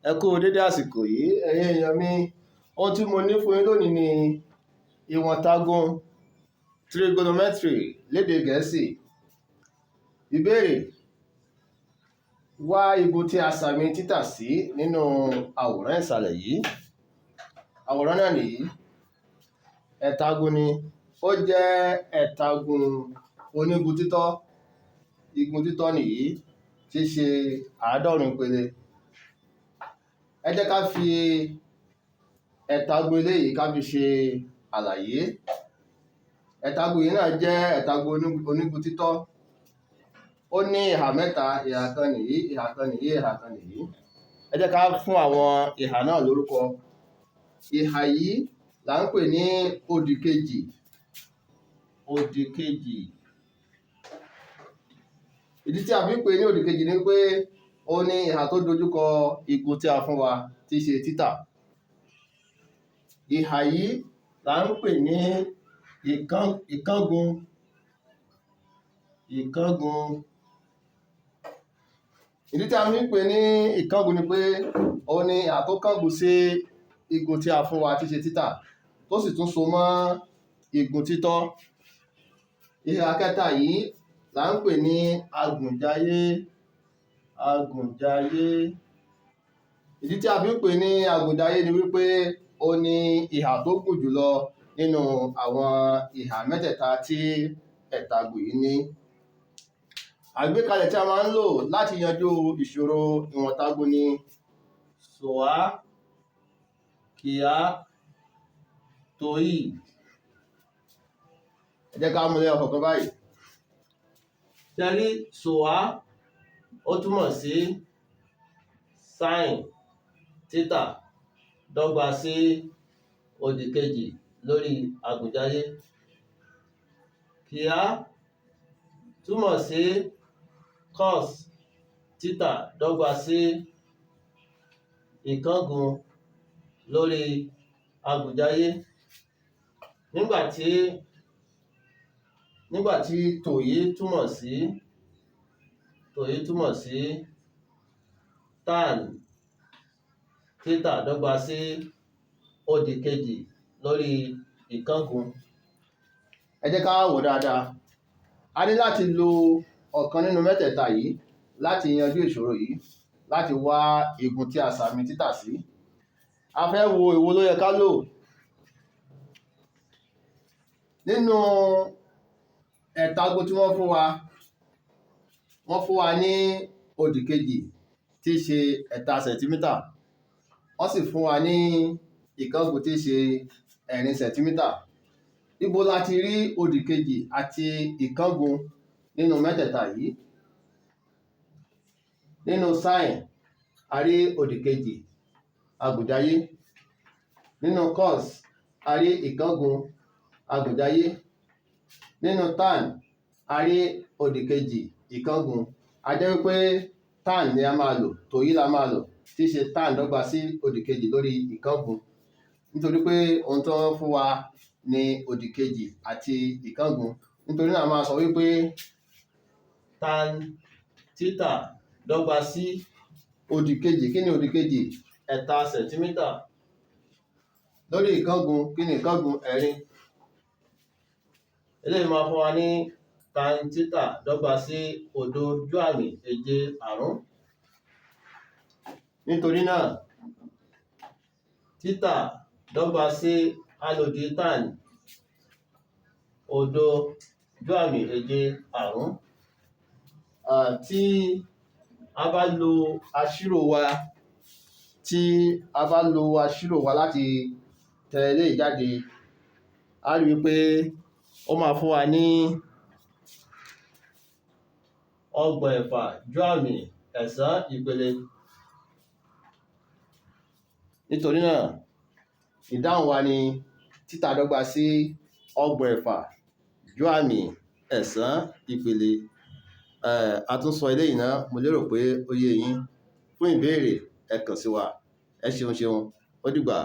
Ẹ kú dédé àsìkò yìí, ẹ̀yin èèyàn mi. Ohun tí mo ní fún yín lónìí ni ìwọ̀n ntagun trigonometry lédè Gẹ̀ẹ́sì. Ìbéèrè: wá igun tí a sàmì títà sí nínú àwòrán ìsàlẹ̀ yìí. Àwòrán náà nìyí. Ẹ̀tagun ni. Ó jẹ́ ẹ̀tagun onígun títọ́. Igun títọ́ nìyí, tí í ṣe 90 ìpele. Ẹ jẹ́ ká fi ẹ̀tagun eléyìí ká fi ṣe àlàyé. Ẹ̀tagun yìí náà jẹ́ ẹ̀tagun onígun títọ́. Ó ní ìhà mẹ́ta, ìhà kan nìyí, ìhà kan nìyí, ìhà kan nìyí. Ẹ jẹ́ ká fún àwọn ìhà náà lórúkọ. Ìhà yìí là ń pè ní òdì kejì. Òdì kejì. Ìdí tí a fi ń pè ní òdì kejì ni pé ó ní ìhà tó dojúkọ igun tí a fún wa, tí í ṣe títà. Ìhà yìí là ń pè ní ìkángun. Ìkángun. Ìdí tí a fi ń pè ní ìkángun ni pé ó ní ìhà tó kángun sí igun tí a fún wa, tí í ṣe títà, tó sì tún so mọ́ igun títọ́. Ìhà kẹta yìí là ń pè ní agùnjayé. Agùnjayé. Ìdí tí a fi ń pè ní agùnjayé ni wípé ó ní ìhà tó gùn jùlọ nínú àwọn ìhà mẹ́tẹ̀ẹ̀ta tí ẹ̀tagun yìí ní. Àgbékalẹ̀ tí a máa ń lò láti yanjú ìṣòro ìwọ̀n ntagun ni sòá, kìá, tóyì. Ẹ jẹ́ ká mú lẹ́yọ kọ̀ọ̀kan báyìí. Ṣé rí sòá? Ó túmọ̀ sí sin títà dọ́gba sí òdì kejì lórí agùnjayé. Kìá túmọ̀ sí cos títà dọ́gba sí ìkángun lórí agùnjayé. Nígbàtí tòyí túmọ̀ sí tan títà dọ́gba sí òdì kejì lórí ìkángun. Ẹ jẹ́ ká wò dáadáa. A ní láti lo ọ̀kan nínú mẹ́tẹ̀ẹ̀ta yìí láti yanjú ìṣòro yìí, láti wá igun tí a sàmì títà sí. A fẹ́ wo èwo ló yẹ ká lò. Nínú ẹ̀tagun tí wọ́n fún wa ní òdì kejì, tí í ṣe ẹ̀ta sẹ̀ntímítà. Wọ́n sì fún wa ní ìkángun tí í ṣe 4 sẹ̀ntímítà. Ibo la ti rí òdì kejì àti ìkángun nínú mẹ́tẹ̀ẹ̀ta yìí? Nínú sin, a rí òdì kejì, agùnjayé. Nínú cos, a rí ìkángun, agùnjayé. Nínú tan, a rí òdì kejì, ìkángun. A jẹ́ wípé tan ni a máa lò, tòyí la máa lò, tí í ṣe tan dọ́gba sí òdì kejì lórí ìkángun. Nítorí pé ohun tó ń fún wa ní òdì kejì àti ìkángun. Nítorí náà a máa sọ wípé tan títà dọ́gba sí òdì kejì. Kí ni òdì kejì? 4 sẹ̀ntímítà. Lórí ìkángun, kí ni ìkángun? 4. Eléyìí máa fún wa ní tan títà dọ́gba sí òdo ojú àmì èje àrún. Nítorí náà títà dọ́gba sí alòdì tan òdo ojú àmì èje àrún. Tí a bá lo aṣírò wa láti tẹ eléyìí jáde, a rí wípé ó máa fún wa ní 6 ojú àmì ẹ̀sán ìpele. Nítorí náà ìdáhùn wa ni títà dọ́gba sí 6 ojú àmì ẹ̀sán ìpele. A tún sọ eléyìí náà, mo lérò pé ó yé yín. Fún ìbéèrè ẹ kàn sí wa. Ẹ ṣeun. Ó dìgbà.